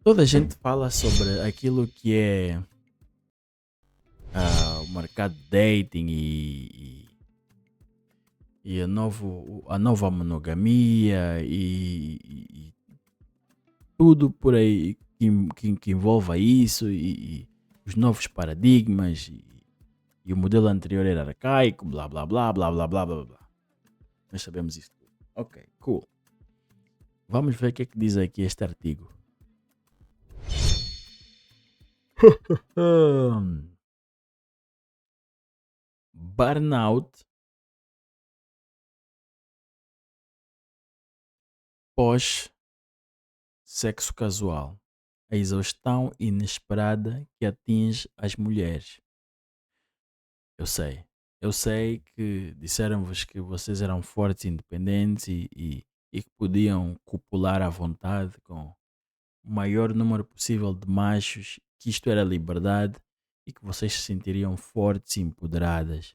Toda a gente fala sobre aquilo que é o mercado de dating e a nova monogamia e tudo por aí que envolva isso e os novos paradigmas e o modelo anterior era arcaico, blá blá blá blá blá blá blá blá. Nós sabemos isso tudo. Ok, cool. Vamos ver o que é que diz aqui este artigo. Burnout pós sexo casual. A exaustão inesperada que atinge as mulheres. Eu sei. Eu sei que disseram-vos que vocês eram fortes, independentes e que podiam copular à vontade com o maior número possível de machos, que isto era liberdade e que vocês se sentiriam fortes e empoderadas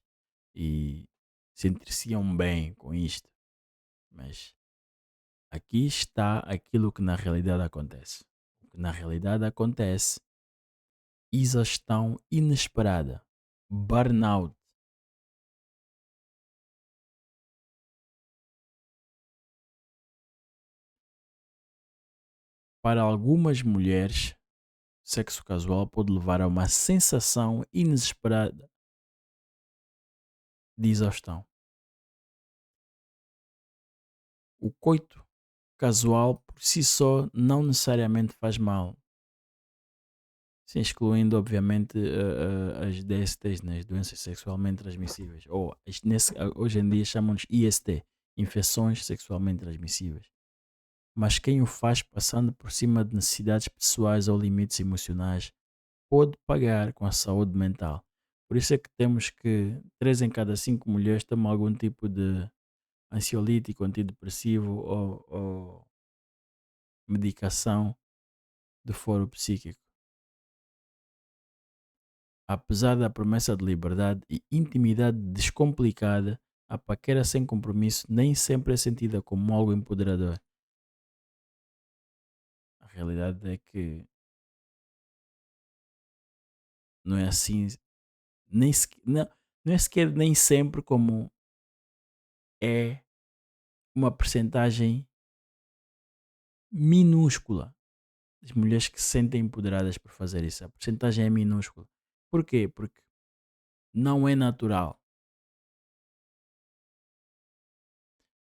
e sentir-se-iam bem com isto. Mas aqui está aquilo que na realidade acontece. O que na realidade acontece: exaustão inesperada, burnout. Para algumas mulheres, sexo casual pode levar a uma sensação inesperada de exaustão. O coito casual por si só não necessariamente faz mal, sim, excluindo obviamente as DSTs, né, as doenças sexualmente transmissíveis, ou hoje em dia chamam-nos IST, infecções sexualmente transmissíveis. Mas quem o faz passando por cima de necessidades pessoais ou limites emocionais pode pagar com a saúde mental. Por isso é que temos que 3 em cada 5 mulheres tomam algum tipo de ansiolítico, antidepressivo ou medicação de foro psíquico. Apesar da promessa de liberdade e intimidade descomplicada, a paquera sem compromisso nem sempre é sentida como algo empoderador. A realidade é que não é assim, não é sequer nem sempre, como é uma percentagem minúscula das mulheres que se sentem empoderadas por fazer isso. A percentagem é minúscula. Porquê? Porque não é natural.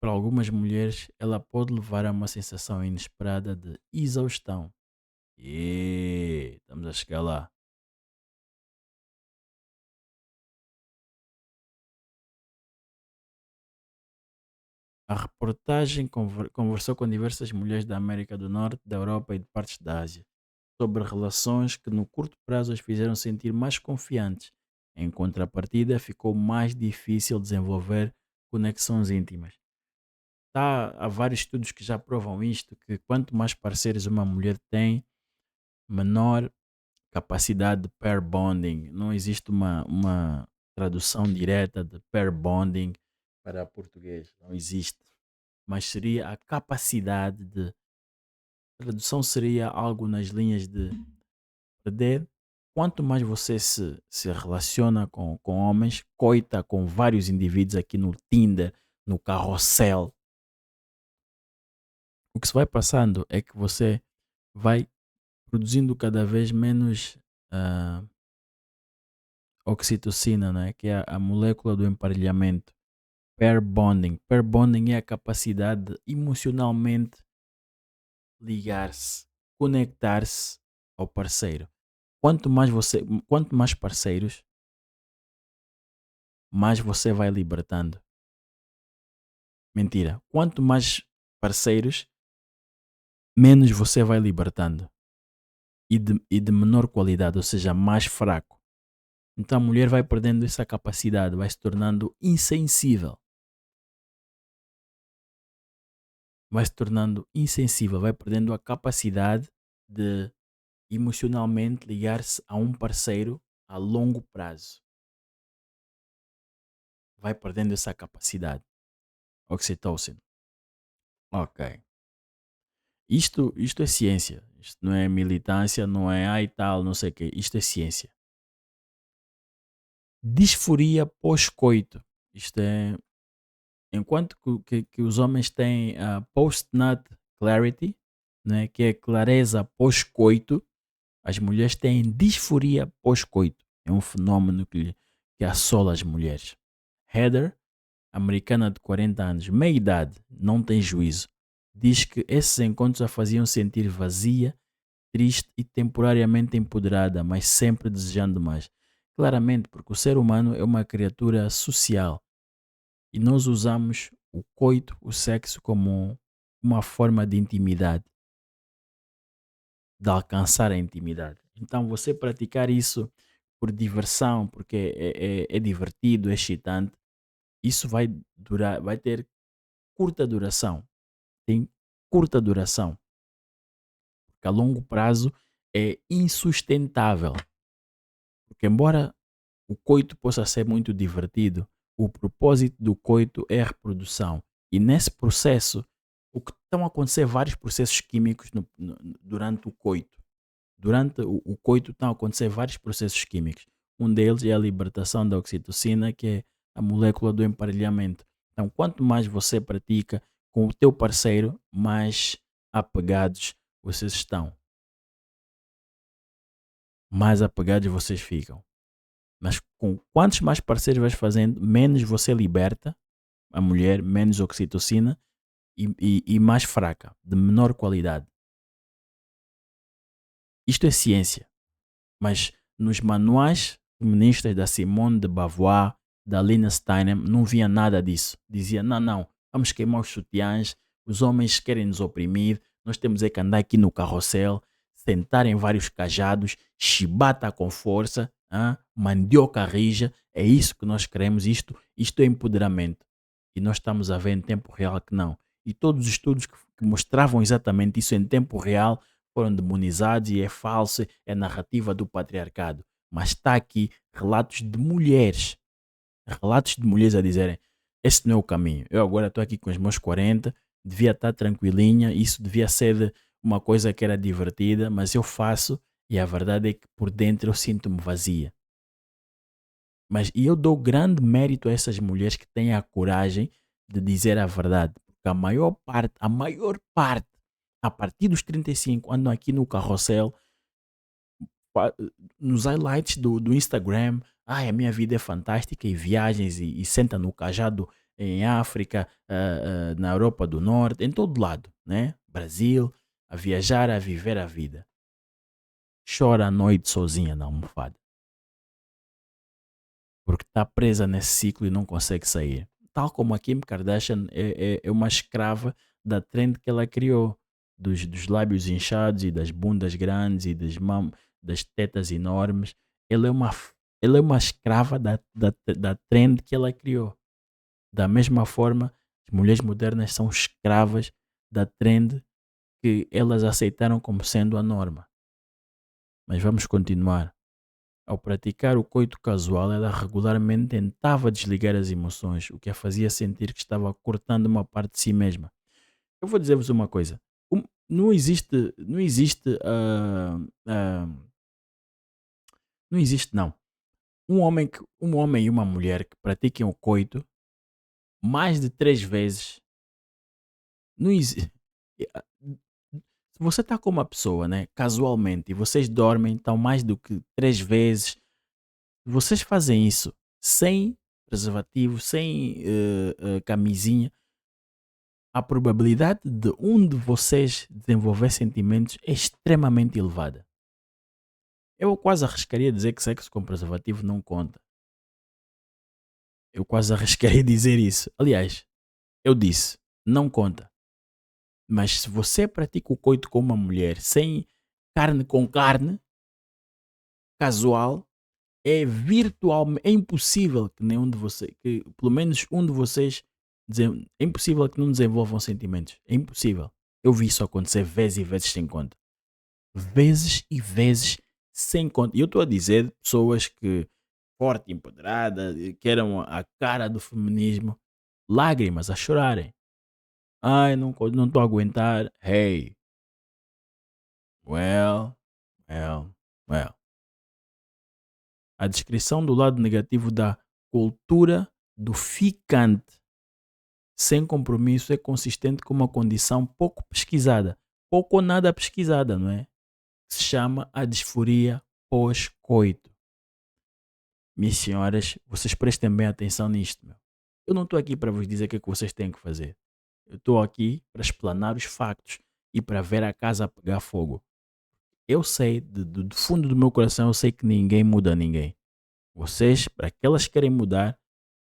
Para algumas mulheres, ela pode levar a uma sensação inesperada de exaustão. E estamos a chegar lá. A reportagem conversou com diversas mulheres da América do Norte, da Europa e de partes da Ásia sobre relações que no curto prazo as fizeram sentir mais confiantes. Em contrapartida, ficou mais difícil desenvolver conexões íntimas. Há vários estudos que já provam isto, que quanto mais parceiros uma mulher tem, menor capacidade de pair bonding. Não existe uma tradução direta de pair bonding para português, não existe. Mas seria a capacidade de. Tradução seria algo nas linhas de perder. Quanto mais você se relaciona com homens, coita com vários indivíduos aqui no Tinder, no Carrossel, o que se vai passando é que você vai produzindo cada vez menos ah, oxitocina, né? Que é a molécula do emparelhamento. Pair bonding. Pair bonding é a capacidade de emocionalmente ligar-se, conectar-se ao parceiro. Quanto mais parceiros, mais você vai libertando. Mentira. Quanto mais parceiros, menos você vai libertando. E de menor qualidade, ou seja, mais fraco. Então a mulher vai perdendo essa capacidade, vai se tornando insensível. Vai se tornando insensível, vai perdendo a capacidade de emocionalmente ligar-se a um parceiro a longo prazo. Vai perdendo essa capacidade. Oxytocin. Ok. Isto é ciência. Isto não é militância, não é ai tal, não sei o quê. Isto é ciência. Disforia pós-coito. Isto é, enquanto que os homens têm a post-nut clarity, né, que é clareza pós-coito, as mulheres têm disforia pós-coito. É um fenómeno que assola as mulheres. Heather, americana de 40 anos, meia idade, não tem juízo, diz que esses encontros a faziam sentir vazia, triste e temporariamente empoderada, mas sempre desejando mais. Claramente, porque o ser humano é uma criatura social e nós usamos o coito, o sexo, como uma forma de intimidade, de alcançar a intimidade. Então, você praticar isso por diversão, porque é divertido, é excitante, isso vai durar, vai ter curta duração. Tem curta duração, porque a longo prazo é insustentável. Porque, embora o coito possa ser muito divertido, o propósito do coito é a reprodução. E nesse processo, o que estão a acontecer vários processos químicos durante o coito. Durante o coito estão a acontecer vários processos químicos. Um deles é a libertação da oxitocina, que é a molécula do emparelhamento. Então, quanto mais você pratica com o teu parceiro, mais apegados vocês estão, mais apegados vocês ficam. Mas com quantos mais parceiros vais fazendo, menos você liberta a mulher, menos oxitocina e mais fraca, de menor qualidade. Isto é ciência. Mas nos manuais feministas da Simone de Beauvoir, da Lina Steinem, não via nada disso. Dizia, não, não, vamos queimar os sutiãs, os homens querem nos oprimir, nós temos é que andar aqui no carrossel, sentar em vários cajados, chibata com força, mandioca rija, é isso que nós queremos, isto é empoderamento. E nós estamos a ver em tempo real que não. E todos os estudos que mostravam exatamente isso em tempo real foram demonizados e é falso, é narrativa do patriarcado. Mas está aqui relatos de mulheres a dizerem: este não é o caminho. Eu agora estou aqui com os meus 40, devia estar tranquilinha, isso devia ser uma coisa que era divertida, mas eu faço e a verdade é que por dentro eu sinto-me vazia. Mas e eu dou grande mérito a essas mulheres que têm a coragem de dizer a verdade. Porque a maior parte, a partir dos 35, andam aqui no carrossel, pa- nos highlights do Instagram. Ai, a minha vida é fantástica e viagens e senta no cajado em África, na Europa do Norte, em todo lado, né? Brasil, a viajar, a viver a vida. Chora à noite sozinha na almofada. Porque está presa nesse ciclo e não consegue sair. Tal como a Kim Kardashian é uma escrava da trend que ela criou, dos lábios inchados e das bundas grandes e das tetas enormes. Ela é uma escrava da trend que ela criou. Da mesma forma, as mulheres modernas são escravas da trend que elas aceitaram como sendo a norma. Mas vamos continuar. Ao praticar o coito casual, ela regularmente tentava desligar as emoções, o que a fazia sentir que estava cortando uma parte de si mesma. Eu vou dizer-vos uma coisa: não existe não. Um homem e uma mulher que pratiquem o coito mais de 3 vezes, não existe. Se você está com uma pessoa, né, casualmente, e vocês dormem, então mais do que 3 vezes, vocês fazem isso sem preservativo, sem camisinha, a probabilidade de um de vocês desenvolver sentimentos é extremamente elevada. Eu quase arriscaria dizer que sexo com preservativo não conta. Eu quase arriscaria dizer isso. Aliás, eu disse, não conta. Mas se você pratica o coito com uma mulher sem carne com carne, casual, é impossível que nenhum de vocês, que pelo menos um de vocês, é impossível que não desenvolvam sentimentos. É impossível. Eu vi isso acontecer vezes e vezes sem conta. Vezes e vezes sem conta. E eu estou a dizer pessoas que, forte, empoderada, que eram a cara do feminismo, lágrimas a chorarem. Ai, não estou a aguentar. Hey, Well, well, well. A descrição do lado negativo da cultura do ficante sem compromisso é consistente com uma condição pouco pesquisada, pouco ou nada pesquisada, não é? Se chama a disforia pós-coito. Minhas senhoras, vocês prestem bem atenção nisto, meu. Eu não estou aqui para vos dizer o que é que vocês têm que fazer. Eu estou aqui para explanar os factos e para ver a casa pegar fogo. Eu sei, do fundo do meu coração, eu sei que ninguém muda ninguém. Vocês, para que elas querem mudar,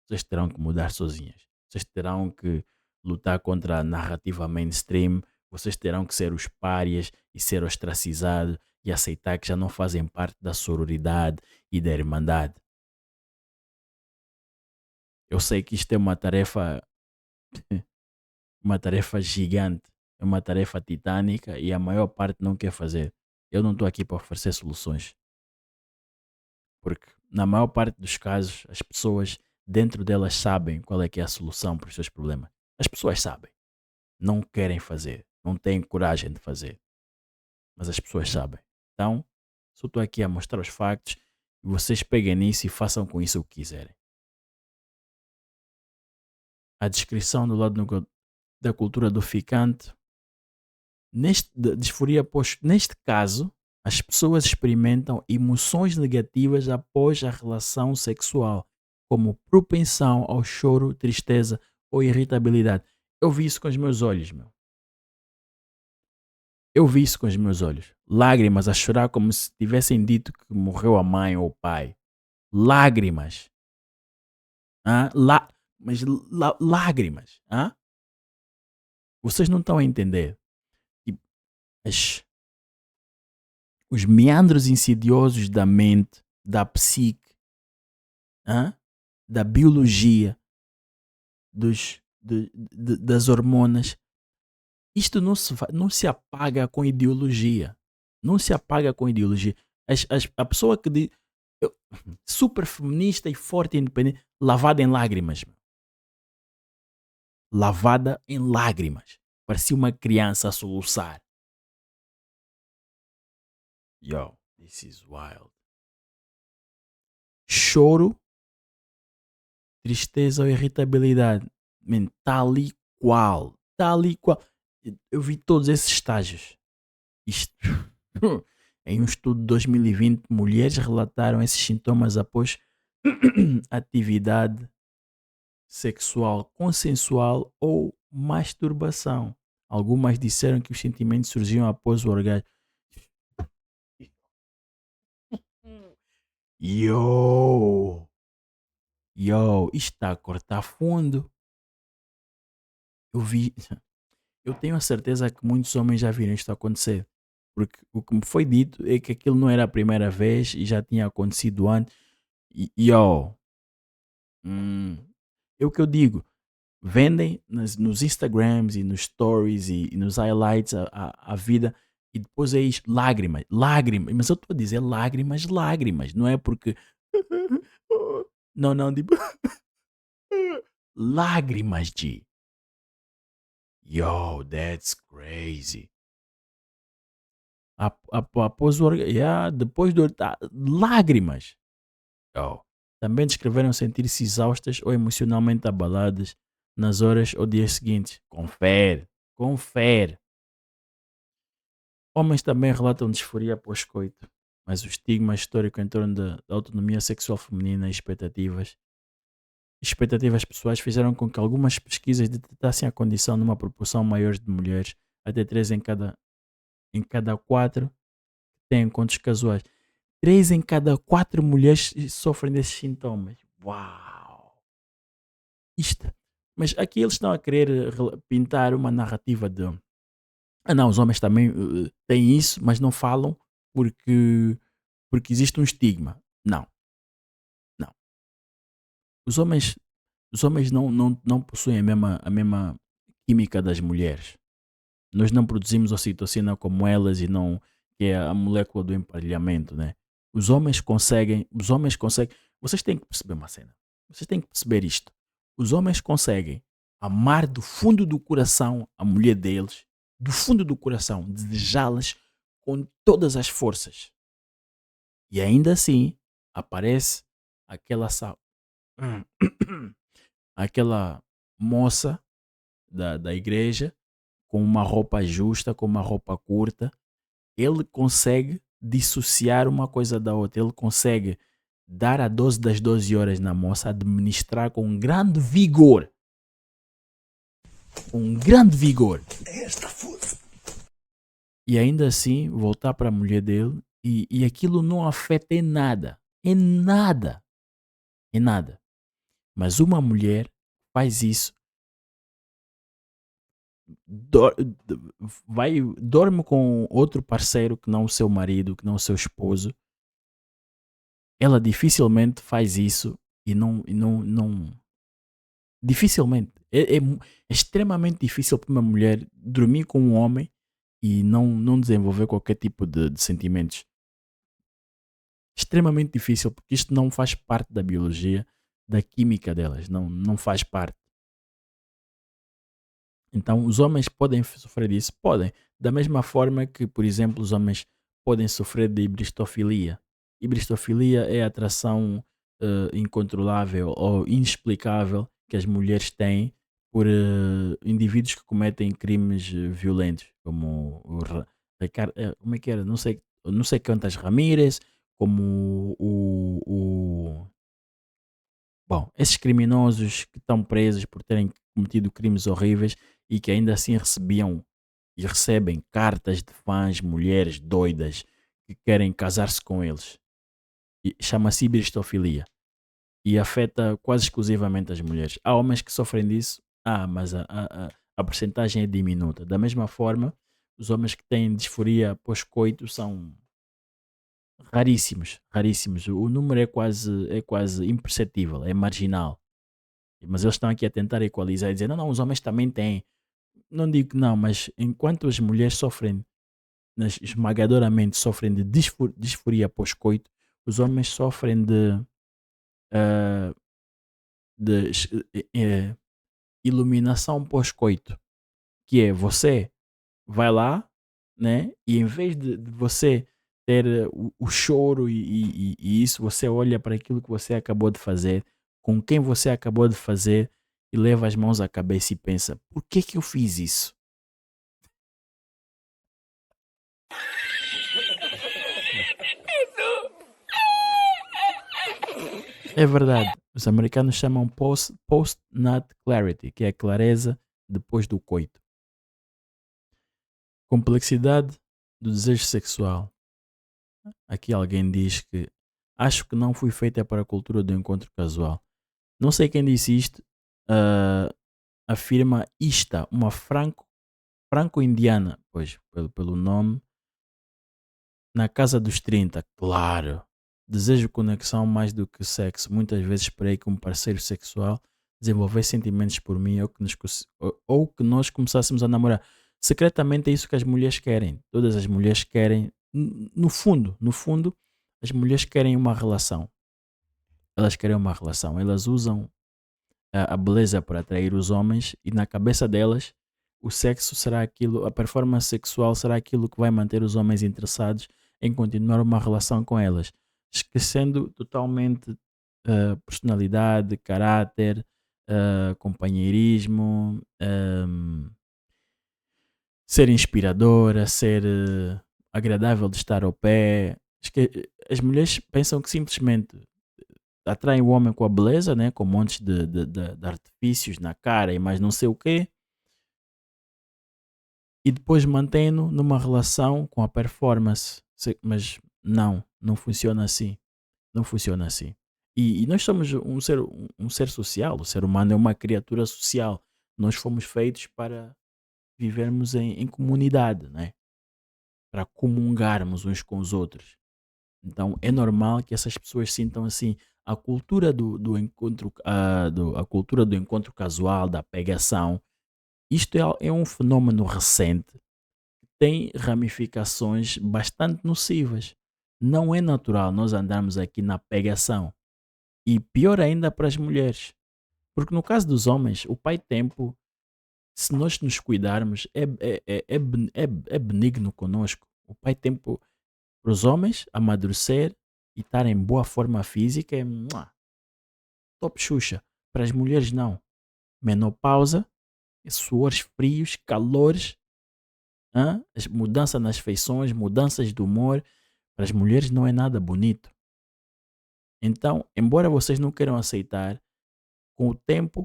vocês terão que mudar sozinhas. Vocês terão que lutar contra a narrativa mainstream, vocês terão que ser os párias e ser ostracizados e aceitar que já não fazem parte da sororidade e da irmandade. Eu sei que isto é uma tarefa gigante, é uma tarefa titânica e a maior parte não quer fazer. Eu não estou aqui para oferecer soluções, porque na maior parte dos casos as pessoas dentro delas sabem qual é que é a solução para os seus problemas. As pessoas sabem, não querem fazer, não têm coragem de fazer, mas as pessoas sabem. Então, só estou aqui a mostrar os factos e vocês peguem nisso e façam com isso o que quiserem. A descrição do lado da cultura do ficante. Neste caso, as pessoas experimentam emoções negativas após a relação sexual, como propensão ao choro, tristeza ou irritabilidade. Eu vi isso com os meus olhos, meu. Eu vi isso com os meus olhos. Lágrimas a chorar como se tivessem dito que morreu a mãe ou o pai. Lágrimas. Ah, lágrimas. Ah? Vocês não estão a entender. Tipo, as, os meandros insidiosos da mente, da psique, hã? Da biologia, das hormonas. Isto não se apaga com ideologia. Não se apaga com ideologia. A pessoa que diz eu- super feminista e forte e independente, lavada em lágrimas. Meu. Lavada em lágrimas. Parecia uma criança a soluçar. Yo, this is wild. Choro, tristeza ou irritabilidade. Man, tal e qual. Tal e qual. Eu vi todos esses estágios. Isto, em um estudo de 2020, mulheres relataram esses sintomas após atividade sexual consensual ou masturbação. Algumas disseram que os sentimentos surgiam após o orgasmo. Yo! Yo! Isto está a cortar fundo. Eu vi. Eu tenho a certeza que muitos homens já viram isto acontecer. Porque o que me foi dito é que aquilo não era a primeira vez e já tinha acontecido antes. Yo! É o que eu digo. Vendem nos Instagrams e nos stories e nos highlights a vida e depois é isto, lágrimas, lágrimas, mas eu estou a dizer lágrimas, lágrimas, não é porque não, não, tipo lágrimas de yo, that's crazy. Após yeah, depois do lágrimas. Yo. Também descreveram sentir-se exaustas ou emocionalmente abaladas nas horas ou dias seguintes. Confere, confere. Homens também relatam disforia pós-coito, mas o estigma histórico em torno da autonomia sexual feminina e expectativas pessoais fizeram com que algumas pesquisas detectassem a condição numa proporção maior de mulheres, até 3 em cada 4 têm encontros casuais. 3 em cada 4 mulheres sofrem desses sintomas. Uau! Isto. Mas aqui eles estão a querer pintar uma narrativa de não, os homens também têm isso, mas não falam porque existe um estigma. Não, não. Os homens, os homens não possuem a mesma química das mulheres. Nós não produzimos ocitocina como elas e não, que é a molécula do emparelhamento, né? Os homens conseguem. Vocês têm que perceber uma cena. Vocês têm que perceber isto. Os homens conseguem amar do fundo do coração a mulher deles, do fundo do coração, desejá-las com todas as forças. E ainda assim aparece aquela, aquela moça da igreja com uma roupa justa, com uma roupa curta. Ele consegue dissociar uma coisa da outra. Ele consegue dar a dose das 12 horas na moça, administrar com um grande vigor. Com um grande vigor. E ainda assim voltar para a mulher dele e aquilo não afeta em nada. Em nada. Em nada. Mas uma mulher faz isso, dor- dorme com outro parceiro que não o seu marido, que não o seu esposo. Ela dificilmente faz isso e não dificilmente. É extremamente difícil para uma mulher dormir com um homem e não desenvolver qualquer tipo de sentimentos. Extremamente difícil, porque isto não faz parte da biologia, da química delas, não faz parte. Então, os homens podem sofrer disso? Podem. Da mesma forma que, por exemplo, os homens podem sofrer de hibristofilia. Hibristofilia é a atração incontrolável ou inexplicável que as mulheres têm por indivíduos que cometem crimes violentos, como como é que era? Não sei quantas Ramírez, como bom, esses criminosos que estão presos por terem cometido crimes horríveis e que ainda assim recebiam e recebem cartas de fãs, mulheres doidas que querem casar-se com eles. E chama-se hibristofilia e afeta quase exclusivamente as mulheres. Há homens que sofrem disso, mas a percentagem é diminuta. Da mesma forma, os homens que têm disforia pós-coito são raríssimos, raríssimos. O número é quase imperceptível, é marginal. Mas eles estão aqui a tentar equalizar e dizer: não, não, os homens também têm. Não digo que não, mas enquanto as mulheres sofrem, esmagadoramente sofrem de disforia pós-coito, os homens sofrem ah, de iluminação pós-coito, que é você vai lá, né? E em vez de você ter o choro e isso, você olha para aquilo que você acabou de fazer, com quem você acabou de fazer, e leva as mãos à cabeça e pensa: por que que eu fiz isso? É verdade. Os americanos chamam post-nut clarity, que é a clareza depois do coito. Complexidade do desejo sexual. Aqui alguém diz que acho que não fui feita para a cultura do encontro casual. Não sei quem disse isto. ah, Afirma Ista, uma franco-indiana, pois, pelo nome, na casa dos 30, claro. Desejo conexão mais do que sexo. Muitas vezes esperei que um parceiro sexual desenvolvesse sentimentos por mim ou que nós começássemos a namorar. Secretamente é isso que as mulheres querem. Todas as mulheres querem, no fundo, as mulheres querem uma relação. Elas querem uma relação. Elas usam a beleza para atrair os homens e na cabeça delas o sexo será aquilo, a performance sexual será aquilo que vai manter os homens interessados em continuar uma relação com elas, esquecendo totalmente personalidade, caráter, companheirismo, ser inspiradora, ser agradável de estar ao pé. As mulheres pensam que simplesmente atraem o homem com a beleza, né? Com montes de artifícios na cara e mais não sei o quê, e depois mantém-no numa relação com a performance. Mas não funciona assim. Não funciona assim. E nós somos um ser social. O ser humano é uma criatura social. Nós fomos feitos para vivermos em comunidade, né? Para comungarmos uns com os outros. Então é normal que essas pessoas sintam assim a cultura do encontro, a cultura do encontro casual, da pegação. Isto é um fenômeno recente que tem ramificações bastante nocivas. Não é natural nós andarmos aqui na pegação. E pior ainda para as mulheres. Porque no caso dos homens, o pai tempo, se nós nos cuidarmos, é benigno conosco. O pai tem para os homens amadurecer e estar em boa forma física é top Xuxa. Para as mulheres não. Menopausa, suores frios, calores, mudança nas feições, mudanças de humor. Para as mulheres não é nada bonito. Então, embora vocês não queiram aceitar, com o tempo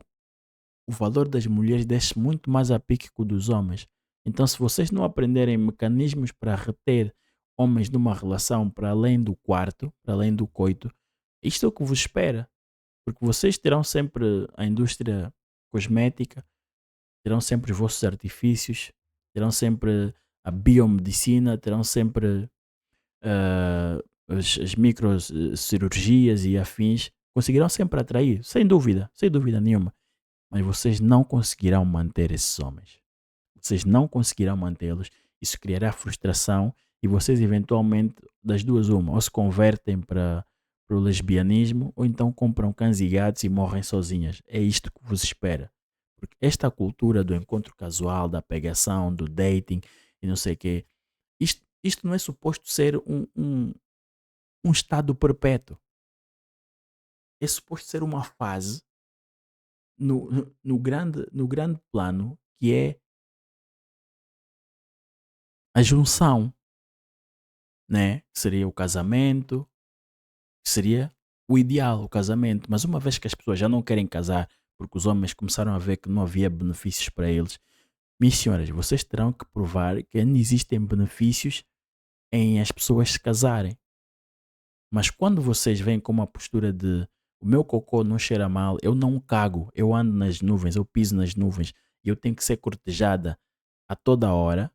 o valor das mulheres desce muito mais a pique que o dos homens. Então, se vocês não aprenderem mecanismos para reter homens numa relação para além do quarto, para além do coito, isto é o que vos espera. Porque vocês terão sempre a indústria cosmética, terão sempre os vossos artifícios, terão sempre a biomedicina, terão sempre as microcirurgias e afins. Conseguirão sempre atrair, sem dúvida nenhuma. Mas vocês não conseguirão manter esses homens. Vocês não conseguirão mantê-los. Isso criará frustração e vocês eventualmente, das duas uma, ou se convertem para o lesbianismo ou então compram cães e gatos e morrem sozinhas. É isto que vos espera. Porque esta cultura do encontro casual, da pegação, do dating e não sei o quê, isto não é suposto ser um estado perpétuo. É suposto ser uma fase no grande plano que é a junção, né? Que seria o casamento, que seria o ideal, o casamento. Mas uma vez que as pessoas já não querem casar porque os homens começaram a ver que não havia benefícios para eles, minhas senhoras, vocês terão que provar que ainda existem benefícios em as pessoas se casarem. Mas quando vocês vêm com uma postura de o meu cocô não cheira mal, eu não cago, eu ando nas nuvens, eu piso nas nuvens e eu tenho que ser cortejada a toda hora,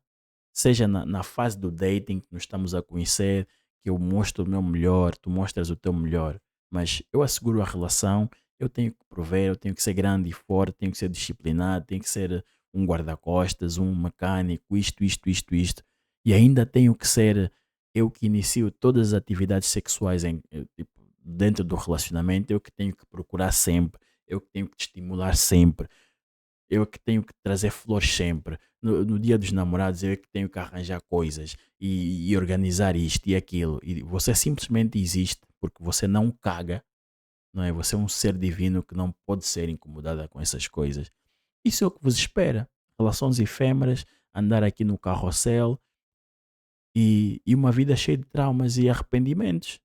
seja na fase do dating que nos estamos a conhecer, que eu mostro o meu melhor, tu mostras o teu melhor, mas eu asseguro a relação, eu tenho que prover, eu tenho que ser grande e forte, tenho que ser disciplinado, tenho que ser um guarda-costas, um mecânico, isto, e ainda tenho que ser eu que inicio todas as atividades sexuais tipo, dentro do relacionamento, eu que tenho que procurar sempre, eu que tenho que te estimular sempre, eu que tenho que trazer flores sempre. No dia dos namorados, eu é que tenho que arranjar coisas e organizar isto e aquilo. E você simplesmente existe porque você não caga, não é? Você é um ser divino que não pode ser incomodada com essas coisas. Isso é o que vos espera. Relações efêmeras, andar aqui no carrossel e uma vida cheia de traumas e arrependimentos.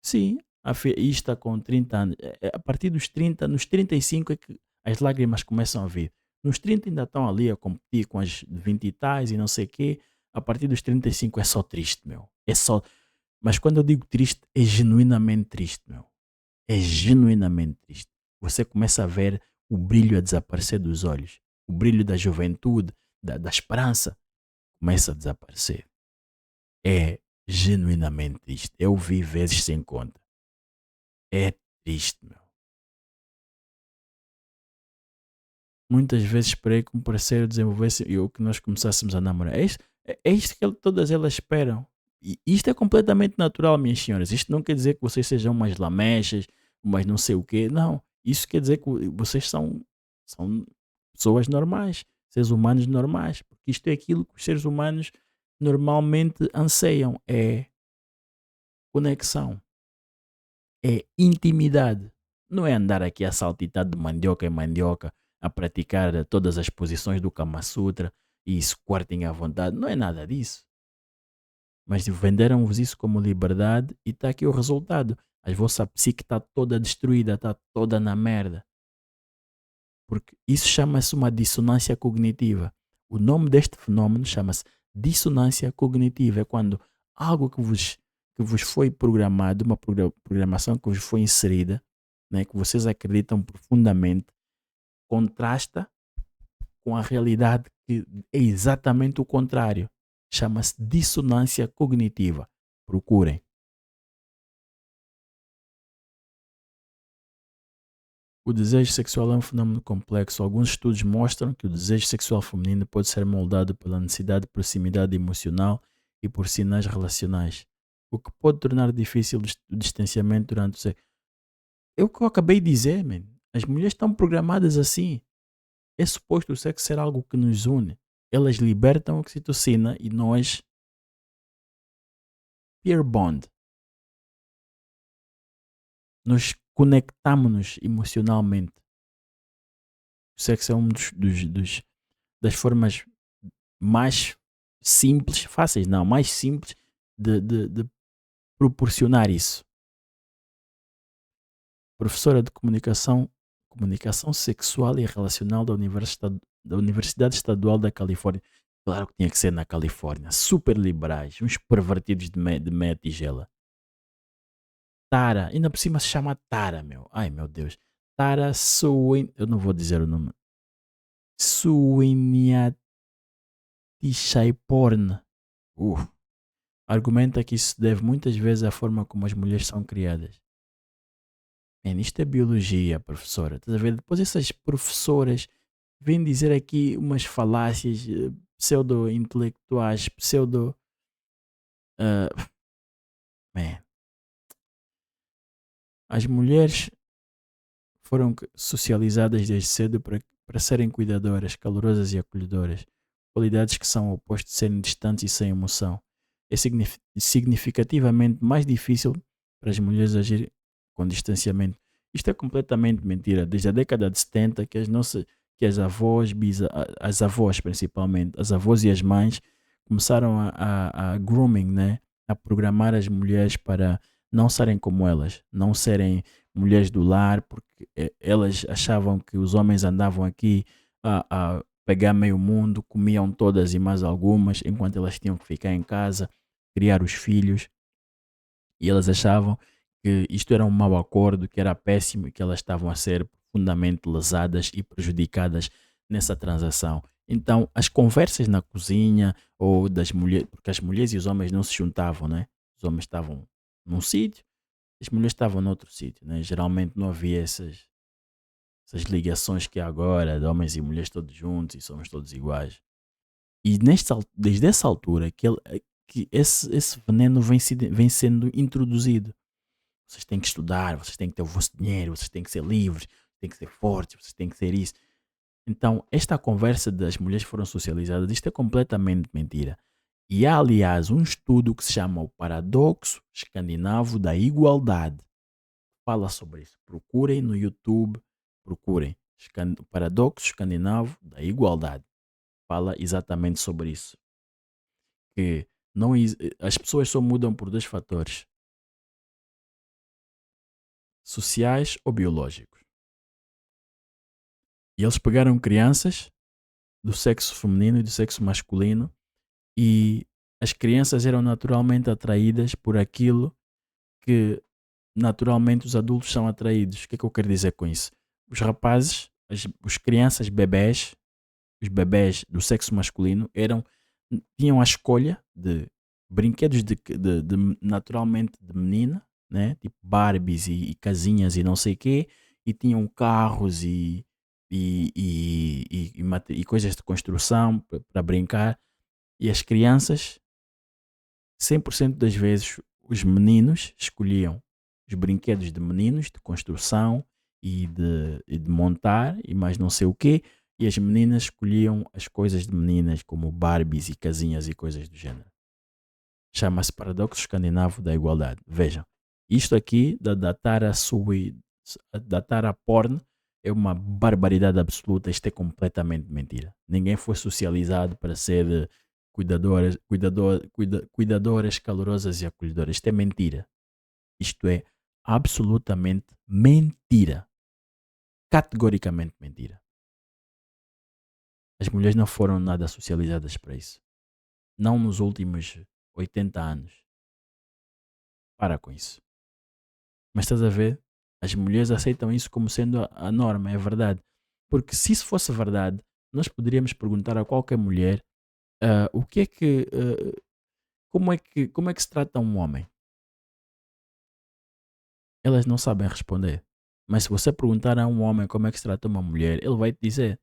Sim, isto está com 30 anos. A partir dos 30, nos 35 é que as lágrimas começam a vir. Nos 30 ainda estão ali a competir com as 20 e tais e não sei o quê. A partir dos 35 é só triste, meu. É só. Mas quando eu digo triste, é genuinamente triste, meu. É genuinamente triste. Você começa a ver o brilho a desaparecer dos olhos. O brilho da juventude, da esperança, começa a desaparecer. É genuinamente triste. Eu vi vezes sem conta. É triste, meu. Muitas vezes esperei que um parceiro desenvolvesse e o que nós começássemos a namorar. É isto que todas elas esperam. E isto é completamente natural, minhas senhoras. Isto não quer dizer que vocês sejam umas lamechas, umas não sei o quê. Não. Isso quer dizer que vocês são pessoas normais, seres humanos normais. Porque isto é aquilo que os seres humanos normalmente anseiam. É conexão. É intimidade. Não é andar aqui a saltitar de mandioca em mandioca, a praticar todas as posições do Kama Sutra e squatting à vontade. Não é nada disso. Mas venderam-vos isso como liberdade e está aqui o resultado. A vossa psique está toda destruída, está toda na merda. Porque isso chama-se uma dissonância cognitiva. O nome deste fenómeno chama-se dissonância cognitiva. É quando algo que vos foi programado, uma programação que vos foi inserida, né, que vocês acreditam profundamente, contrasta com a realidade que é exatamente o contrário. Chama-se dissonância cognitiva. Procurem. O desejo sexual é um fenómeno complexo. Alguns estudos mostram que o desejo sexual feminino pode ser moldado pela necessidade de proximidade emocional e por sinais relacionais, o que pode tornar difícil o distanciamento durante o sexo. É o que eu acabei de dizer, man. As mulheres estão programadas assim. É suposto o sexo ser algo que nos une. Elas libertam oxitocina e nós, peer bond, nos conectamos-nos emocionalmente. O sexo é um das formas mais simples, fáceis não, mais simples de proporcionar isso. Professora de comunicação sexual e relacional da Universidade Estadual da Califórnia. Claro que tinha que ser na Califórnia. Super liberais, uns pervertidos de meia tigela. Tara, ainda por cima se chama Tara, meu. Ai meu Deus. Tara Suin. Eu não vou dizer o nome. Suiniatishaiporn. Argumenta que isso se deve muitas vezes à forma como as mulheres são criadas. Isto é biologia, professora. Estás a ver? Depois essas professoras vêm dizer aqui umas falácias pseudo-intelectuais, pseudo. ah, man. As mulheres foram socializadas desde cedo para serem cuidadoras, calorosas e acolhedoras. Qualidades que são opostas de serem distantes e sem emoção. É significativamente mais difícil para as mulheres agir com distanciamento. Isto é completamente mentira. Desde a década de 70 que que as avós, as avós principalmente, as avós e as mães começaram a grooming, né? A programar as mulheres para não serem como elas, não serem mulheres do lar, porque elas achavam que os homens andavam aqui a pegar meio mundo, comiam todas e mais algumas, enquanto elas tinham que ficar em casa, criar os filhos, e elas achavam que isto era um mau acordo, que era péssimo e que elas estavam a ser profundamente lesadas e prejudicadas nessa transação. Então, as conversas na cozinha ou das mulheres, porque as mulheres e os homens não se juntavam, né? Os homens estavam num sítio, as mulheres estavam noutro sítio, né? Geralmente não havia essas ligações que há agora, de homens e mulheres todos juntos e somos todos iguais. E desde essa altura que esse veneno vem sendo introduzido. Vocês têm que estudar, vocês têm que ter o vosso dinheiro, vocês têm que ser livres, têm que ser fortes, vocês têm que ser isso. Então, esta conversa das mulheres que foram socializadas, isto é completamente mentira. E há, aliás, um estudo que se chama o Paradoxo Escandinavo da Igualdade. Fala sobre isso. Procurem no YouTube, procurem. O Paradoxo Escandinavo da Igualdade. Fala exatamente sobre isso. Que as pessoas só mudam por dois fatores: sociais ou biológicos. E eles pegaram crianças do sexo feminino e do sexo masculino e as crianças eram naturalmente atraídas por aquilo que naturalmente os adultos são atraídos. O que é que eu quero dizer com isso? Os rapazes, os crianças bebés, os bebés do sexo masculino tinham a escolha de brinquedos naturalmente de menina, né? Tipo Barbies e casinhas e não sei o quê, e tinham carros e coisas de construção para brincar, e as crianças, 100% das vezes, os meninos escolhiam os brinquedos de meninos de construção e de montar e mais não sei o quê, e as meninas escolhiam as coisas de meninas, como Barbies e casinhas e coisas do género. Chama-se Paradoxo Escandinavo da Igualdade. Vejam, isto aqui da Tara Porn é uma barbaridade absoluta. Isto é completamente mentira. Ninguém foi socializado para ser cuidadoras, calorosas e acolhedoras. Isto é mentira. Isto é absolutamente mentira. Categoricamente mentira. As mulheres não foram nada socializadas para isso. Não nos últimos 80 anos. Para com isso. Mas estás a ver? As mulheres aceitam isso como sendo a norma, é verdade. Porque se isso fosse verdade, nós poderíamos perguntar a qualquer mulher o que é que. Como é que se trata um homem? Elas não sabem responder. Mas se você perguntar a um homem como é que se trata uma mulher, ele vai te dizer.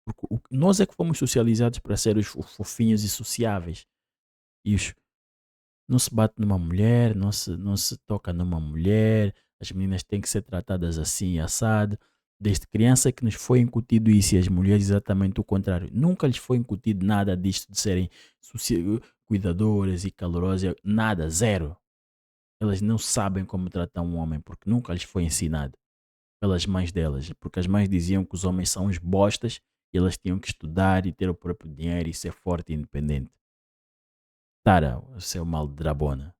Porque nós é que fomos socializados para ser os fofinhos e sociáveis. E não se bate numa mulher, não se toca numa mulher, as meninas têm que ser tratadas assim, assado. Desde criança que nos foi incutido isso e as mulheres exatamente o contrário. Nunca lhes foi incutido nada disto de serem cuidadoras e calorosas, nada, zero. Elas não sabem como tratar um homem porque nunca lhes foi ensinado pelas mães delas, porque as mães diziam que os homens são uns bostas e elas tinham que estudar e ter o próprio dinheiro e ser forte e independente. Tara, o seu mal de drabona.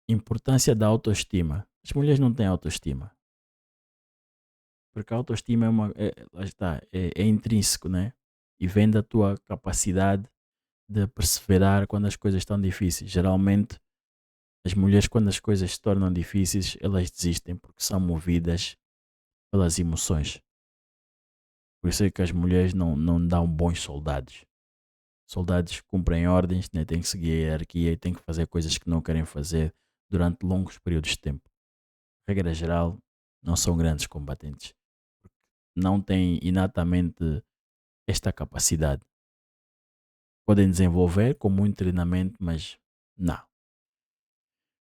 Importância da autoestima. As mulheres não têm autoestima. Porque a autoestima lá está, é intrínseco, né? E vem da tua capacidade de perseverar quando as coisas estão difíceis. Geralmente, as mulheres, quando as coisas se tornam difíceis, elas desistem porque são movidas pelas emoções. Por isso é que as mulheres não dão bons soldados. Soldados cumprem ordens, né? Têm que seguir a hierarquia e têm que fazer coisas que não querem fazer durante longos períodos de tempo. Regra geral, não são grandes combatentes. Não têm inatamente esta capacidade. Podem desenvolver com muito treinamento, mas não.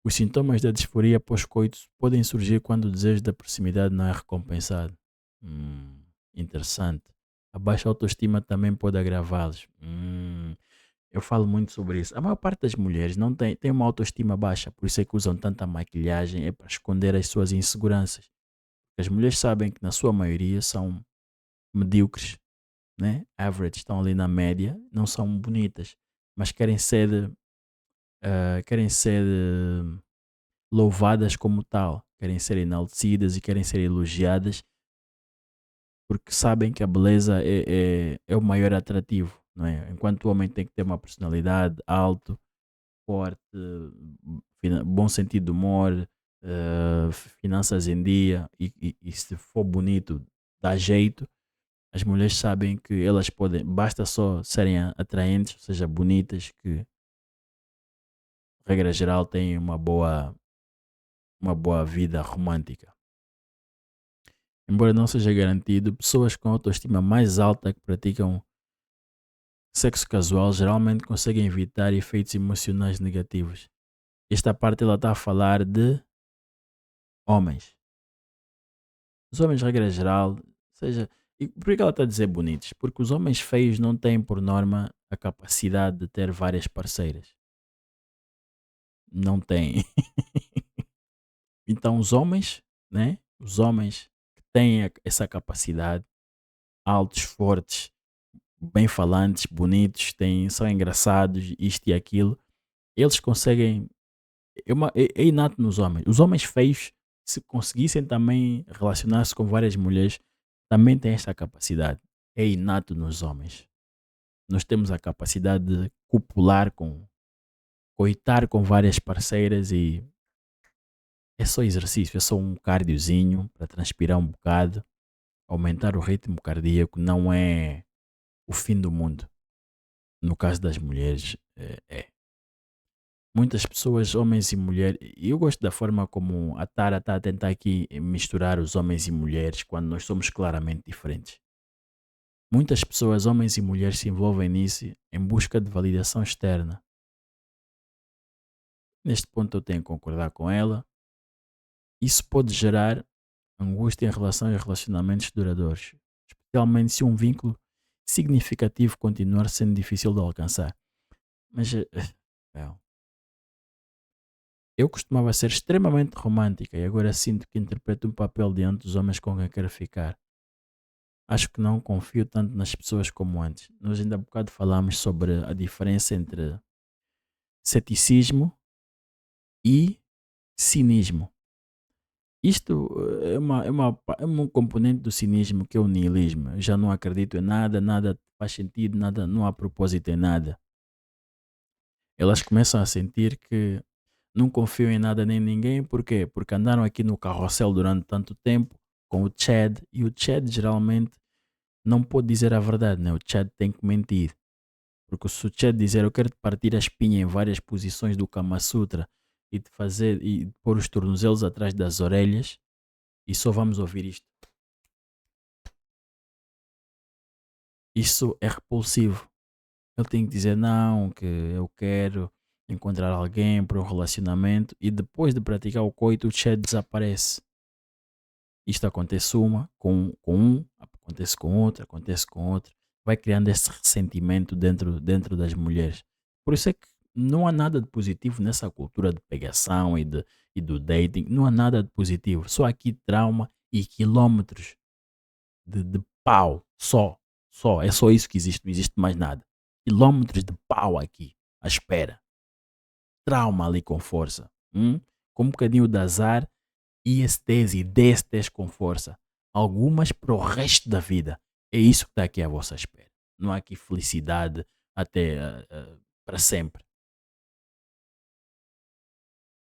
Os sintomas da disforia pós-coito podem surgir quando o desejo da proximidade não é recompensado. Interessante. A baixa autoestima também pode agravá-los. Eu falo muito sobre isso. A maior parte das mulheres não tem uma autoestima baixa, por isso é que usam tanta maquilhagem, é para esconder as suas inseguranças. As mulheres sabem que na sua maioria são medíocres, né? Average, estão ali na média, não são bonitas, mas querem ser louvadas como tal, querem ser enaltecidas e querem ser elogiadas porque sabem que a beleza é o maior atrativo, não é? Enquanto o homem tem que ter uma personalidade alto, forte, bom sentido de humor, finanças em dia e se for bonito, dá jeito. As mulheres sabem que elas podem, basta só serem atraentes, ou seja, bonitas, que regra geral têm uma boa vida romântica. Embora não seja garantido, pessoas com autoestima mais alta que praticam sexo casual geralmente conseguem evitar efeitos emocionais negativos. Esta parte ela está a falar de homens. Os homens, regra geral, seja. E por que ela está a dizer bonitos? Porque os homens feios não têm, por norma, a capacidade de ter várias parceiras. Não têm. Então, os homens, né? Os homens que têm essa capacidade, altos, fortes, bem falantes, bonitos, são engraçados, isto e aquilo, eles conseguem. É inato nos homens. Os homens feios, se conseguissem também relacionar-se com várias mulheres, também têm esta capacidade. É inato nos homens. Nós temos a capacidade de coitar com várias parceiras e é só exercício, é só um cardiozinho para transpirar um bocado, aumentar o ritmo cardíaco, não é o fim do mundo. No caso das mulheres, é. Muitas pessoas, homens e mulheres, e eu gosto da forma como a Tara está a tentar aqui misturar os homens e mulheres quando nós somos claramente diferentes. Muitas pessoas, homens e mulheres, se envolvem nisso em busca de validação externa. Neste ponto eu tenho que concordar com ela. Isso pode gerar angústia em relação a relacionamentos duradouros, especialmente se um vínculo significativo continuar sendo difícil de alcançar. Mas well, eu costumava ser extremamente romântica e agora sinto que interpreto um papel diante dos homens com quem quero ficar. Acho que não confio tanto nas pessoas como antes. Nós ainda há bocado falámos sobre a diferença entre ceticismo e cinismo. Isto é um componente do cinismo que é o niilismo. Eu já não acredito em nada, nada faz sentido, nada, não há propósito em nada. Elas começam a sentir que não confiam em nada nem em ninguém. Por quê? Porque andaram aqui no carrossel durante tanto tempo com o Chad e o Chad geralmente não pode dizer a verdade, né? O Chad tem que mentir. Porque se o Chad dizer eu quero te partir a espinha em várias posições do Kama Sutra e te fazer e pôr os tornozelos atrás das orelhas e só vamos ouvir isto. Isso é repulsivo. Ele tem que dizer não, que eu quero encontrar alguém para um relacionamento e depois de praticar o coito o Chad desaparece. Isto acontece uma com um, acontece com outro, acontece com outro. Vai criando esse ressentimento dentro das mulheres. Por isso é que não há nada de positivo nessa cultura de pegação e do dating. Não há nada de positivo. Só aqui trauma e quilómetros de pau. Só. Só. É só isso que existe. Não existe mais nada. Quilómetros de pau aqui. À espera. Trauma ali com força. Com um bocadinho de azar, ISTs e DSTs com força. Algumas para o resto da vida. É isso que está aqui à vossa espera. Não há aqui felicidade até para sempre.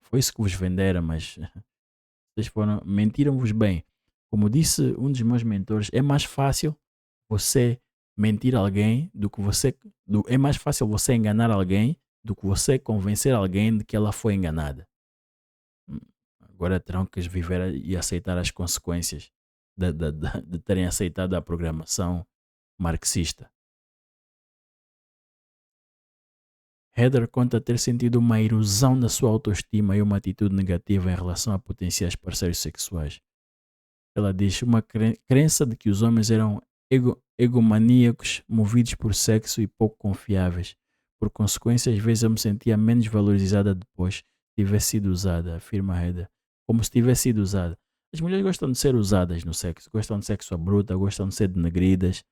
Foi isso que vos venderam, mas vocês foram, mentiram-vos bem. Como disse um dos meus mentores, é mais fácil você mentir alguém do que você. É mais fácil você enganar alguém do que você convencer alguém de que ela foi enganada. Hum, Agora terão que viver e aceitar as consequências de terem aceitado a programação marxista. Heather conta ter sentido uma erosão da sua autoestima e uma atitude negativa em relação a potenciais parceiros sexuais. Ela diz uma crença de que os homens eram egomaníacos, movidos por sexo e pouco confiáveis. Por consequência, às vezes eu me sentia menos valorizada depois de tivesse sido usada, afirma Heather. Como se tivesse sido usada. As mulheres gostam de ser usadas no sexo, gostam de sexo à bruta, gostam de ser denegridas.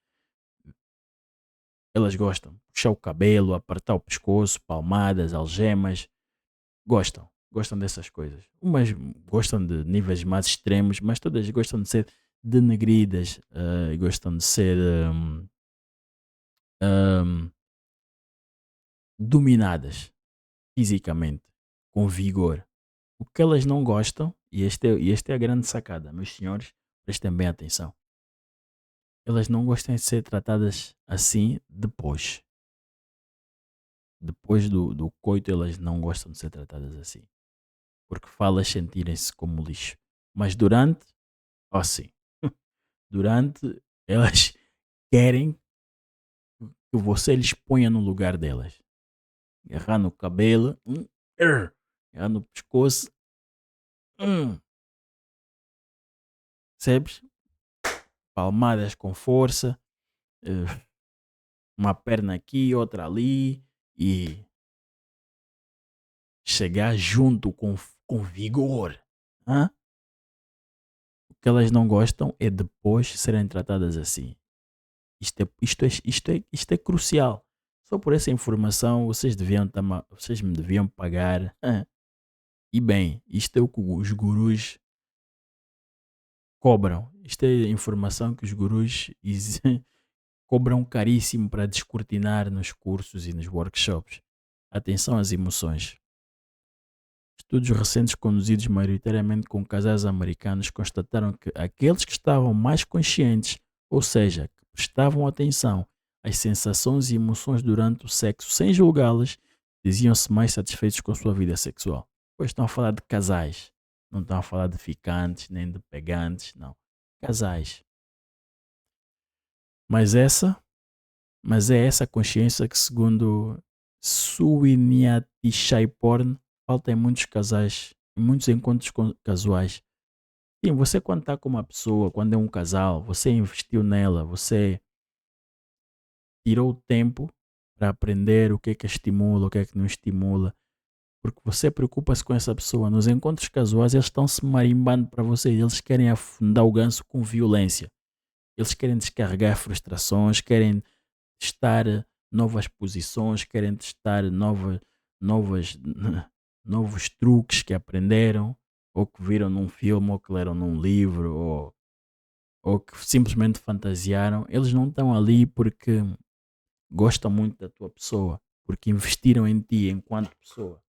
Elas gostam. Puxar o cabelo, apertar o pescoço, palmadas, algemas. Gostam. Gostam dessas coisas. Umas gostam de níveis mais extremos, mas todas gostam de ser denegridas, gostam de ser hum, dominadas fisicamente, com vigor. O que elas não gostam, e esta é a grande sacada, meus senhores, prestem bem atenção. Elas não gostam de ser tratadas assim depois. Depois do coito, elas não gostam de ser tratadas assim. Porque falas sentirem-se como lixo. Mas durante, ó sim, durante, elas querem que você lhes ponha no lugar delas. Agarrar no cabelo, agarrar no pescoço, percebes? Palmadas com força, eh, uma perna aqui, outra ali, e chegar junto com vigor. Hã? O que elas não gostam é depois serem tratadas assim. Isto é crucial. Só por essa informação vocês me deviam pagar. E bem, isto é o que os gurus cobram. Isto é informação que os gurus cobram caríssimo para descortinar nos cursos e nos workshops. Atenção às emoções. Estudos recentes conduzidos maioritariamente com casais americanos constataram que aqueles que estavam mais conscientes, ou seja, que prestavam atenção às sensações e emoções durante o sexo sem julgá-las, diziam-se mais satisfeitos com a sua vida sexual. Pois estão a falar de casais, não estão a falar de ficantes nem de pegantes, não. Casais. Mas essa, mas é essa consciência que, segundo Suiniati falta em muitos casais, em muitos encontros casuais. Sim, você quando está com uma pessoa, quando é um casal, você investiu nela, você tirou o tempo para aprender o que é que estimula, o que é que não estimula, porque você preocupa-se com essa pessoa. Nos encontros casuais, eles estão se marimbando para você, eles querem afundar o ganso com violência. Eles querem descarregar frustrações, querem testar novas posições, querem testar novas, novos truques que aprenderam, ou que viram num filme, ou que leram num livro, ou que simplesmente fantasiaram. Eles não estão ali porque gostam muito da tua pessoa, porque investiram em ti enquanto pessoa,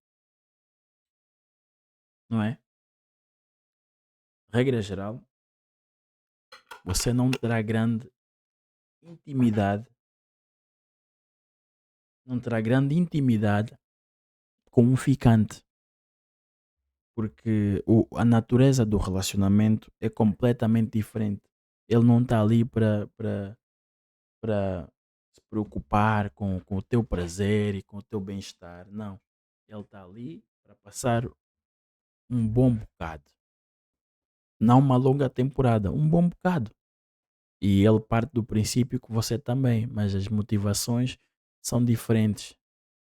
não é? Regra geral, você não terá grande intimidade, não terá grande intimidade com um ficante. Porque a natureza do relacionamento é completamente diferente. Ele não está ali para se preocupar com o teu prazer e com o teu bem-estar. Não. Ele está ali para passar um bom bocado. Não uma longa temporada, um bom bocado. E ele parte do princípio que você também, mas as motivações são diferentes.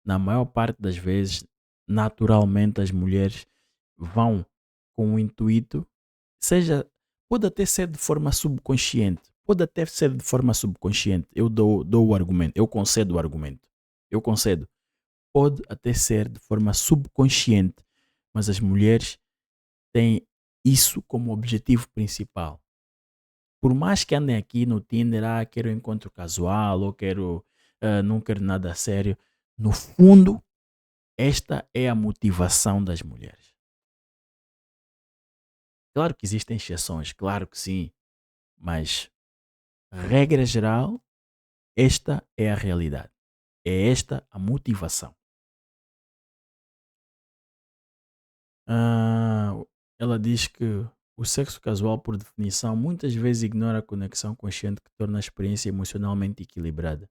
Na maior parte das vezes, naturalmente, as mulheres vão com o intuito, seja, pode até ser de forma subconsciente, pode até ser de forma subconsciente. Eu dou o argumento, eu concedo o argumento, eu concedo. Pode até ser de forma subconsciente, mas as mulheres têm isso como objetivo principal. Por mais que andem aqui no Tinder, quero um encontro casual, ou quero, não quero nada a sério, no fundo, esta é a motivação das mulheres. Claro que existem exceções, claro que sim, mas regra geral, esta é a realidade. É esta a motivação. Ah, ela diz que o sexo casual, por definição, muitas vezes ignora a conexão consciente que torna a experiência emocionalmente equilibrada.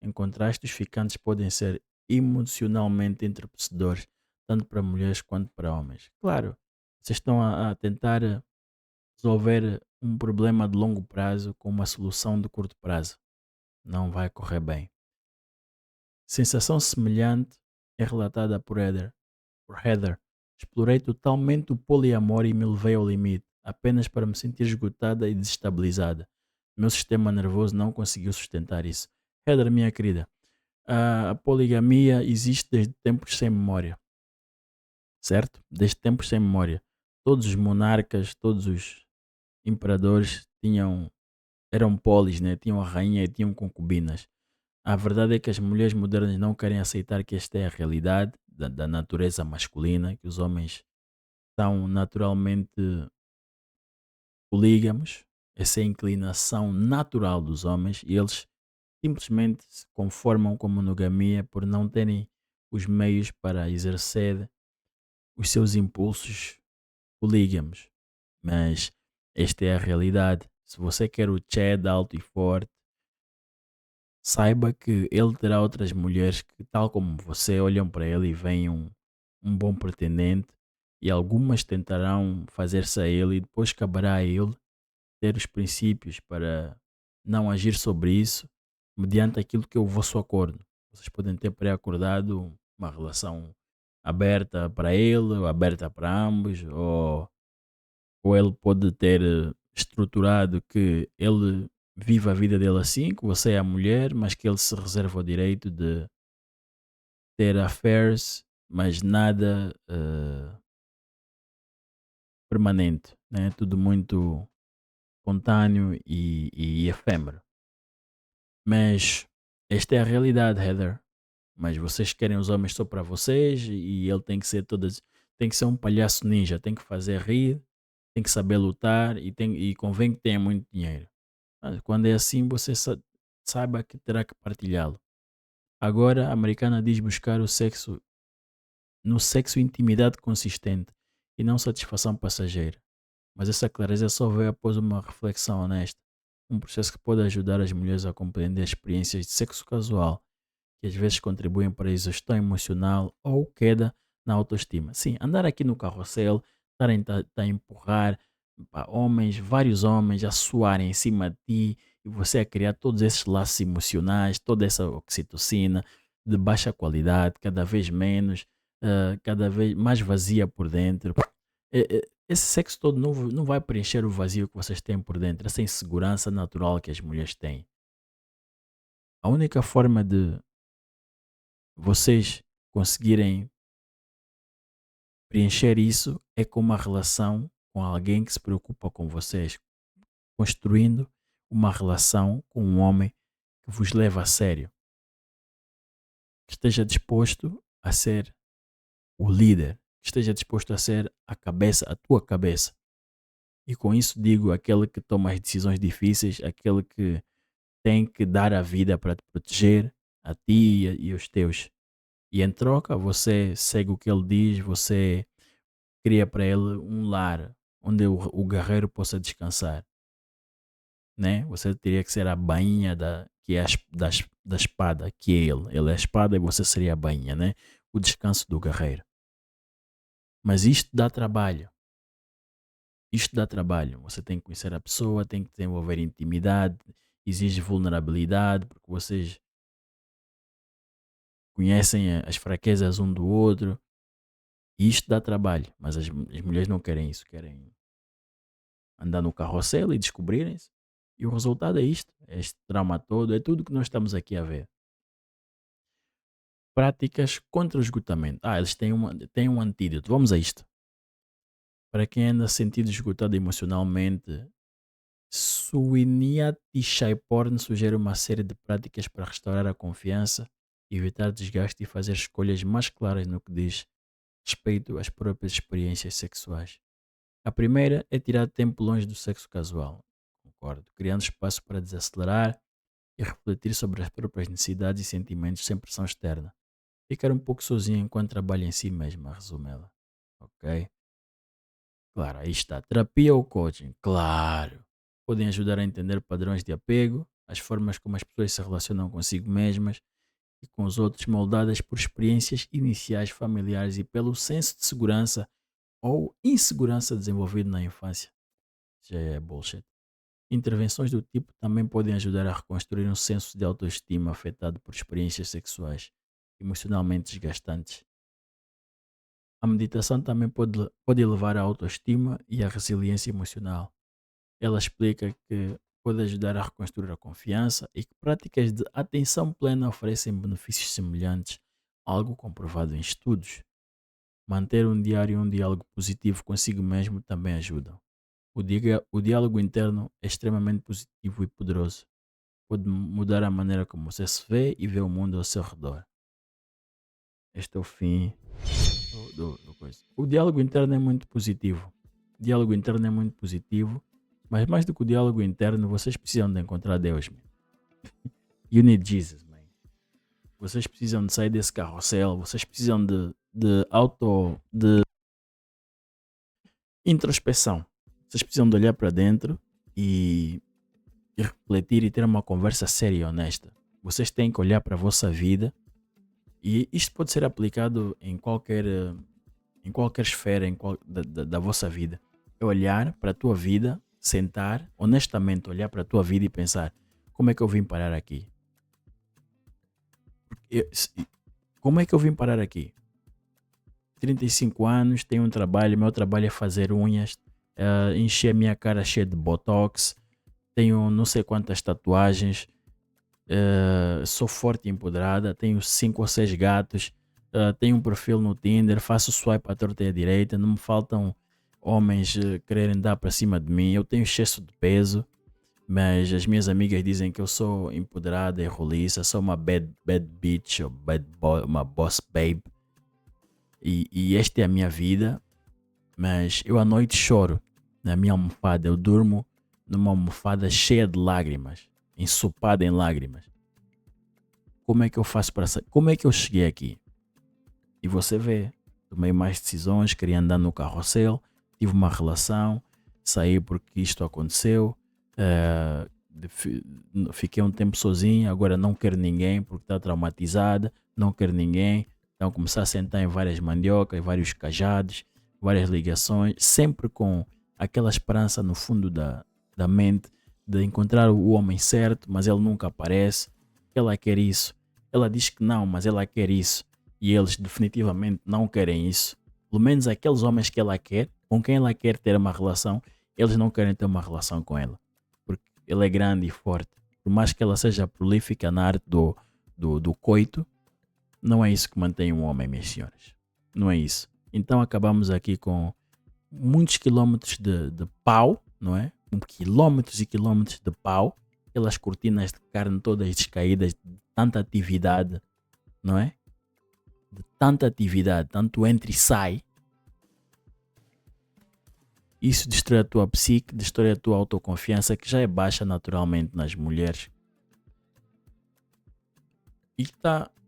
Em contraste, os ficantes podem ser emocionalmente entorpecedores, tanto para mulheres quanto para homens. Claro, vocês estão a tentar resolver um problema de longo prazo com uma solução de curto prazo. Não vai correr bem. Sensação semelhante é relatada por Heather. Explorei totalmente o poliamor e me levei ao limite, apenas para me sentir esgotada e desestabilizada. Meu sistema nervoso não conseguiu sustentar isso. Heather, minha querida, a poligamia existe desde tempos sem memória, certo? Desde tempos sem memória. Todos os monarcas, todos os imperadores eram polis, né? Tinham a rainha e tinham concubinas. A verdade é que as mulheres modernas não querem aceitar que esta é a realidade da natureza masculina, que os homens são naturalmente polígamos, essa é a inclinação natural dos homens e eles simplesmente se conformam com a monogamia por não terem os meios para exercer os seus impulsos polígamos. Mas esta é a realidade. Se você quer o Chad alto e forte, saiba que ele terá outras mulheres que, tal como você, olham para ele e veem um bom pretendente, e algumas tentarão fazer-se a ele, e depois caberá a ele ter os princípios para não agir sobre isso mediante aquilo que é o vosso acordo. Vocês podem ter pré-acordado uma relação aberta para ele, ou aberta para ambos, ou ele pode ter estruturado que ele vive a vida dele assim, que você é a mulher, mas que ele se reserva o direito de ter affairs, mas nada permanente, né? Tudo muito espontâneo e efêmero. Mas esta é a realidade, Heather. Mas vocês querem os homens só para vocês e ele tem que ser um palhaço ninja, tem que fazer rir, tem que saber lutar e convém que tenha muito dinheiro. Mas quando é assim, você saiba que terá que partilhá-lo. Agora, a americana diz buscar o sexo no sexo intimidade consistente e não satisfação passageira. Mas essa clareza só veio após uma reflexão honesta, um processo que pode ajudar as mulheres a compreender experiências de sexo casual que às vezes contribuem para a exaustão emocional ou queda na autoestima. Sim, andar aqui no carrossel, estarem a empurrar pá, homens, vários homens a suarem em cima de ti e você a criar todos esses laços emocionais, toda essa oxitocina de baixa qualidade, cada vez menos, cada vez mais vazia por dentro. Esse sexo todo não vai preencher o vazio que vocês têm por dentro, essa insegurança natural que as mulheres têm. A única forma de vocês conseguirem preencher isso é com uma relação com alguém que se preocupa com vocês, construindo uma relação com um homem que vos leva a sério, que esteja disposto a ser o líder, que esteja disposto a ser a cabeça, a tua cabeça. E com isso digo aquele que toma as decisões difíceis, aquele que tem que dar a vida para te proteger, a ti e os teus. E em troca, você segue o que ele diz, você cria para ele um lar onde o guerreiro possa descansar, né? Você teria que ser a bainha que é da espada, que é ele. Ele é a espada e você seria a bainha, né? O descanso do guerreiro. Mas isto dá trabalho. Isto dá trabalho. Você tem que conhecer a pessoa, tem que desenvolver intimidade, exige vulnerabilidade, porque vocês conhecem as fraquezas um do outro. E isto dá trabalho. Mas as mulheres não querem isso, querem andar no carrossel e descobrirem-se. E o resultado é isto, é este drama todo, é tudo que nós estamos aqui a ver. Práticas contra o esgotamento. Eles têm um antídoto. Vamos a isto. Para quem anda sentido esgotado emocionalmente, Suiniati Shaiporn sugere uma série de práticas para restaurar a confiança, evitar desgaste e fazer escolhas mais claras no que diz respeito às próprias experiências sexuais. A primeira é tirar tempo longe do sexo casual, concordo, criando espaço para desacelerar e refletir sobre as próprias necessidades e sentimentos sem pressão externa. Ficar um pouco sozinho enquanto trabalha em si mesma, resume ela. Ok? Claro, aí está. Terapia ou coaching? Claro. Podem ajudar a entender padrões de apego, as formas como as pessoas se relacionam consigo mesmas e com os outros, moldadas por experiências iniciais familiares e pelo senso de segurança ou insegurança desenvolvido na infância. Já é bullshit. Intervenções do tipo também podem ajudar a reconstruir um senso de autoestima afetado por experiências sexuais emocionalmente desgastantes. A meditação também pode elevar a autoestima e a resiliência emocional. Ela explica que pode ajudar a reconstruir a confiança e que práticas de atenção plena oferecem benefícios semelhantes, algo comprovado em estudos. Manter um diário e um diálogo positivo consigo mesmo também ajuda. O diálogo interno é extremamente positivo e poderoso. Pode mudar a maneira como você se vê e vê o mundo ao seu redor. Este é o fim do coisa. O diálogo interno é muito positivo. O diálogo interno é muito positivo, mas mais do que o diálogo interno, vocês precisam de encontrar Deus, man. You need Jesus, man. Vocês precisam de sair desse carrossel, vocês precisam de introspeção. Vocês precisam de olhar para dentro e refletir e ter uma conversa séria e honesta. Vocês têm que olhar para a vossa vida e isto pode ser aplicado em qualquer esfera da vossa vida. É olhar para a tua vida, sentar, honestamente olhar para a tua vida e pensar: como é que eu vim parar aqui? Como é que eu vim parar aqui? 35 anos, tenho um trabalho, meu trabalho é fazer unhas, encher a minha cara cheia de botox, tenho não sei quantas tatuagens, sou forte e empoderada, tenho 5 ou 6 gatos, tenho um perfil no Tinder, faço swipe à torta e à direita, não me faltam homens quererem dar para cima de mim, eu tenho excesso de peso, mas as minhas amigas dizem que eu sou empoderada e roliça, sou uma bad bitch ou uma boss babe, e esta é a minha vida, mas eu à noite choro na minha almofada, eu durmo numa almofada cheia de lágrimas, ensopada em lágrimas. Como é que eu faço para sair? Como é que eu cheguei aqui? E você vê, tomei mais decisões, queria andar no carrossel, tive uma relação, saí porque isto aconteceu, fiquei um tempo sozinho, agora não quero ninguém porque está traumatizada, não quero ninguém, então começar a sentar em várias mandiocas, vários cajados, várias ligações, sempre com aquela esperança no fundo da mente de encontrar o homem certo, mas ele nunca aparece, ela quer isso, ela diz que não, mas ela quer isso e eles definitivamente não querem isso. Pelo menos aqueles homens que ela quer, com quem ela quer ter uma relação, eles não querem ter uma relação com ela. Porque ele é grande e forte. Por mais que ela seja prolífica na arte do coito, não é isso que mantém um homem, minhas senhoras. Não é isso. Então acabamos aqui com muitos quilómetros de pau, não é? Quilómetros e quilómetros de pau, aquelas cortinas de carne todas descaídas de tanta atividade, não é? De tanta atividade, tanto entra e sai. Isso destrói a tua psique, destrói a tua autoconfiança, que já é baixa naturalmente nas mulheres.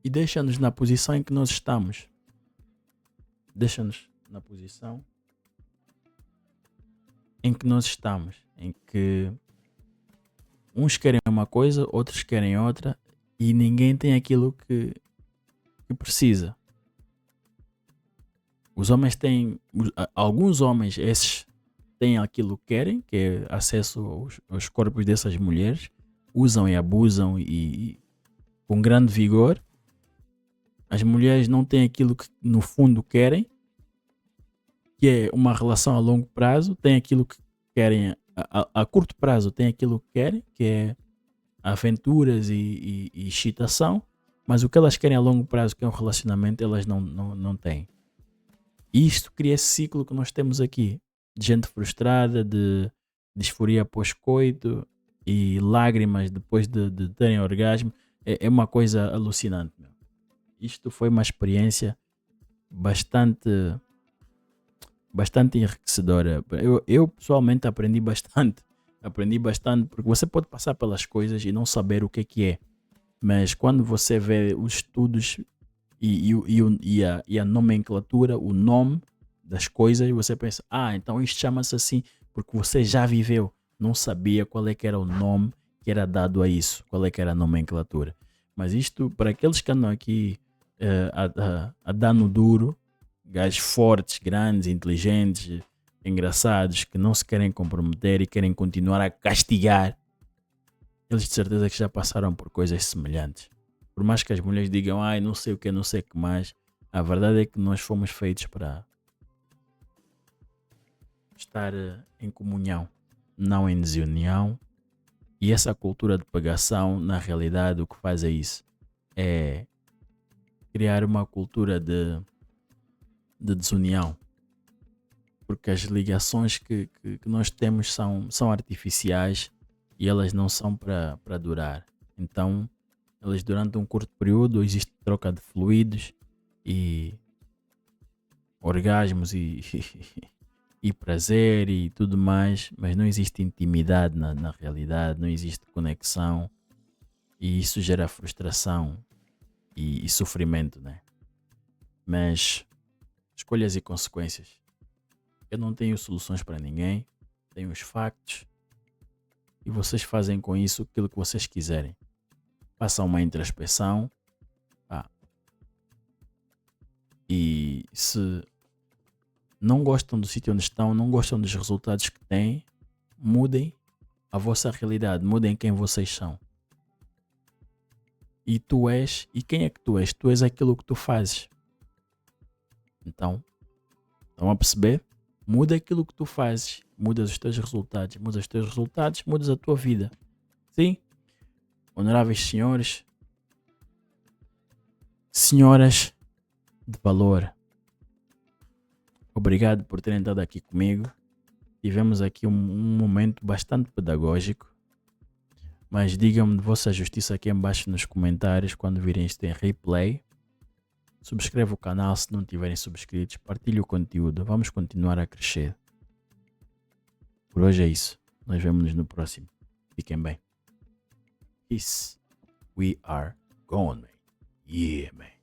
E deixa-nos na posição em que nós estamos. Deixa-nos na posição em que nós estamos. Em que uns querem uma coisa, outros querem outra. E ninguém tem aquilo que precisa. Os homens têm... Alguns homens, esses têm aquilo que querem, que é acesso aos corpos dessas mulheres, usam e abusam e com grande vigor. As mulheres não têm aquilo que no fundo querem, que é uma relação a longo prazo, têm aquilo que querem a curto prazo, têm aquilo que querem, que é aventuras e excitação, mas o que elas querem a longo prazo, que é um relacionamento, elas não têm. E isto cria esse ciclo que nós temos aqui, de gente frustrada, de disforia pós-coito e lágrimas depois de terem orgasmo. É uma coisa alucinante, meu. Isto foi uma experiência bastante, bastante enriquecedora. Eu pessoalmente aprendi bastante. Aprendi bastante porque você pode passar pelas coisas e não saber o que é. Mas quando você vê os estudos e a nomenclatura, o nome das coisas, você pensa, então isto chama-se assim porque você já viveu. Não sabia qual é que era o nome que era dado a isso, qual é que era a nomenclatura. Mas isto, para aqueles que andam aqui a dar no duro, gajos fortes, grandes, inteligentes, engraçados, que não se querem comprometer e querem continuar a castigar, eles de certeza que já passaram por coisas semelhantes. Por mais que as mulheres digam, não sei o que, não sei o que mais, a verdade é que nós fomos feitos para estar em comunhão, não em desunião. E essa cultura de pegação, na realidade, o que faz é isso. É criar uma cultura de desunião. Porque as ligações que nós temos são artificiais e elas não são para durar. Então, elas durante um curto período existe troca de fluidos e orgasmos e prazer e tudo mais, mas não existe intimidade na realidade, não existe conexão e isso gera frustração e sofrimento, né? Mas escolhas e consequências. Eu não tenho soluções para ninguém, tenho os factos e vocês fazem com isso aquilo que vocês quiserem. Façam uma introspeção e se não gostam do sítio onde estão, não gostam dos resultados que têm, mudem a vossa realidade, mudem quem vocês são. E tu és, e quem é que tu és? Tu és aquilo que tu fazes. Então, estão a perceber? Muda aquilo que tu fazes, mudas os teus resultados, mudas a tua vida. Sim? Honoráveis senhores, senhoras de valor, obrigado por terem estado aqui comigo. Tivemos aqui um momento bastante pedagógico, mas digam-me de vossa justiça aqui embaixo nos comentários quando virem isto em replay. Subscreva o canal se não tiverem subscritos, partilhe o conteúdo, vamos continuar a crescer. Por hoje é isso, nós vemos-nos no próximo. Fiquem bem. Peace. We are gone, man. Yeah, man.